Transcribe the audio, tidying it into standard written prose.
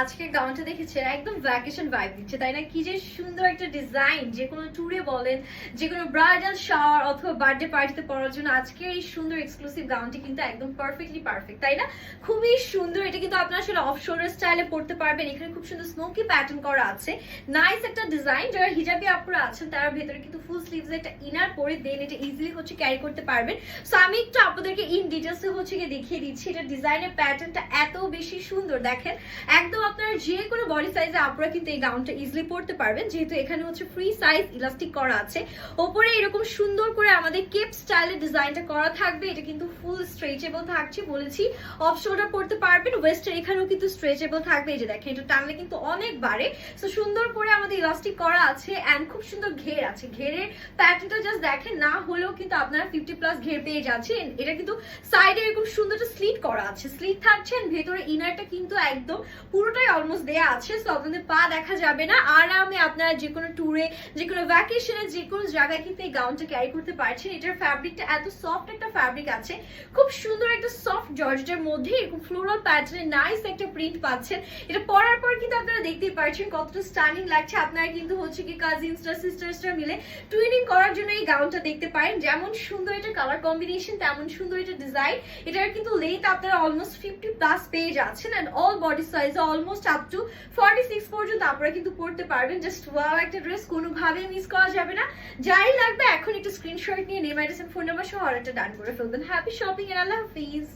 আজকের গাউনটা দেখেছেন একদম ভ্যাকেশন ভাইব দিচ্ছে তাই না? কি যে সুন্দর একটা ডিজাইন, যে কোনো ট্যুরে বলেন, যে কোনো ব্রাইডাল শাওয়ার অথবা বার্থডে পার্টিতে পরার জন্য আজকের এই সুন্দর এক্সক্লুসিভ গাউনটি কিন্তু একদম পারফেক্টলি পারফেক্ট, তাই না? খুবই সুন্দর। এটা কিন্তু আপনারা আসলে অফ শোল্ডার স্টাইলে পড়তে পারবেন। এখানে খুব সুন্দর স্মোকি প্যাটার্ন করা আছে, নাইস একটা ডিজাইন। যারা হিজাবি আপুরা আছেন তার ভেতরে কিন্তু ফুল স্লিভস একটা ইনার পরে দেন এটা ইজিলি ক্যারি করতে পারবেন। সো আমি একটু আপনাদেরকে ইন ডিটেইলসে গিয়ে দেখিয়ে দিচ্ছি। এটা ডিজাইনের প্যাটার্নটা এত বেশি সুন্দর, দেখেন একদম আপনারা যে কোনো বডি সাইজে আপনারা কিন্তু এই গাউনটা ইজিলি পরতে পারবেন, যেহেতু এখানে ফ্রি সাইজ ইলাস্টিক করা আছে। ওপরে এরকম সুন্দর করে আমাদের কেপ স্টাইলের ডিজাইনটা করা থাকবে। এটা কিন্তু ফুল স্ট্রেচেবল থাকছে, বলেছি অফ শোল্ডার পরতে পারবেন। ওয়েস্টের এখানেও কিন্তু স্ট্রেচেবল থাকবে। এই যে দেখেন এটা টানলে কিন্তু অনেক বাড়ে। সো সুন্দর করে আমাদের ইলাস্টিক করা আছে এন্ড খুব সুন্দর ঘের আছে। ঘেরের প্যাটার্নটা জাস্ট দেখেন, না হলেও কিন্তু আপনারা 50+ ঘের পেয়ে যাচ্ছেন। এটা কিন্তু সাইডে এরকম সুন্দর একটা স্লিট করা আছে, স্লিট থাকছেন। ভেতরে ইনারটা কিন্তু একদম পুরোটাই অলমোস্ট দেয়া আছে, সো আপনাদের পা দেখা যাবে না। আরামে আপনারা যে কোনো ট্যুরে, যে কোনো ভ্যাকেশনে, যে কোনো জায়গায় কিন্তু এই গাউনটা ক্যারি করতে পারছেন। এটার ফ্যাব্রিকটা এত সফট একটা ফ্যাব্রিক আছে, খুব সুন্দর একটা সফট জর্জেটের মধ্যে এরকম ফ্লোরাল প্যাটার্নে নাইস একটা প্রিন্ট পাচ্ছেন। এটা পরার পর কিন্তু আপনারা দেখতেই পাচ্ছেন কতটা স্টানিং লাগছে। আপনারা কিন্তু কি কাজিনসরা, সিস্টার্সরা মিলে টুইনিং করার জন্য এই গাউনটা দেখতে পারেন। যেমন সুন্দর এটা কালার কম্বিনেশন, তেমন সুন্দর এটা ডিজাইন। এটার কিন্তু লেন্থ আপনারা অলমোস্ট 50+ পেয়ে যাচ্ছেন and all body size almost up to 46 পর্যন্ত আপনারা কিন্তু পড়তে পারবেন। জাস্ট ওয়াও একটা ড্রেস, কোনোভাবেই মিস করা যাবে না। যাই লাগবে এখন একটু স্ক্রিনশট নিয়ে name, address and phone number সহ অর্ডারটা ডান করে ফেলবেন। হ্যাপি শপিং এন্ড আল্লাহ হাফিজ।